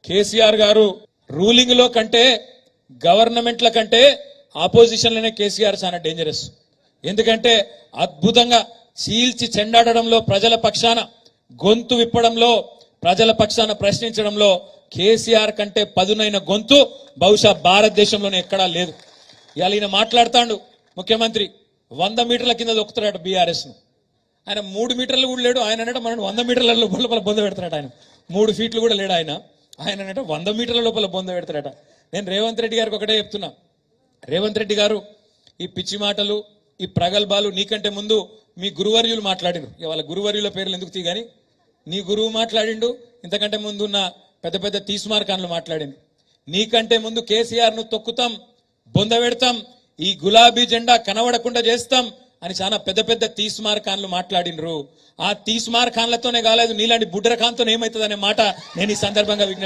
కేసీఆర్ గారు రూలింగ్ లో కంటే గవర్నమెంట్ల కంటే ఆపోజిషన్ లోనే కేసీఆర్ చాలా డేంజరస్. ఎందుకంటే అద్భుతంగా చీల్చి చెండాడడంలో, ప్రజల పక్షాన గొంతు విప్పడంలో, ప్రజల పక్షాన ప్రశ్నించడంలో కేసీఆర్ కంటే పదునైన గొంతు బహుశా భారతదేశంలోనే ఎక్కడా లేదు. ఇవాళ ఈయన మాట్లాడుతాడు ముఖ్యమంత్రి 100 మీటర్ల కింద దొక్కుతాడట బీఆర్ఎస్ ను. ఆయన 3 మీటర్లు కూడా లేడు. ఆయన అంటే మనం 100 మీటర్ల లోపల బొంద పెడతాడట. ఆయన 3 ఫీట్లు కూడా లేడు. ఆయన అంటే 100 మీటర్ల లోపల బొంద పెడతాడట. నేను రేవంత్ రెడ్డి గారికి ఒకటే చెప్తున్నా, రేవంత్ రెడ్డి గారు ఈ పిచ్చి మాటలు, ఈ ప్రగల్భాలు నీకంటే ముందు మీ గురువర్యులు మాట్లాడిండు. ఇవాళ గురువర్యుల పేర్లు ఎందుకు తీయగాని నీ గురువు మాట్లాడిండు, ఇంతకంటే ముందు ఉన్న పెద్ద పెద్ద తీస్మార్కాన్లు మాట్లాడిండు. నీకంటే ముందు కేసీఆర్ ను తొక్కుతాం, బొంద పెడతాం, ఈ గులాబీ జెండా కనబడకుండా చేస్తాం అని చాలా పెద్ద పెద్ద తీస్మార్కాన్లు మాట్లాడినరు. ఆ తీస్మార్కాన్లతోనే కాలేదు, నీలాంటి బుడ్ర ఖాన్తో ఏమవుతుంది అనే మాట నేను ఈ సందర్భంగా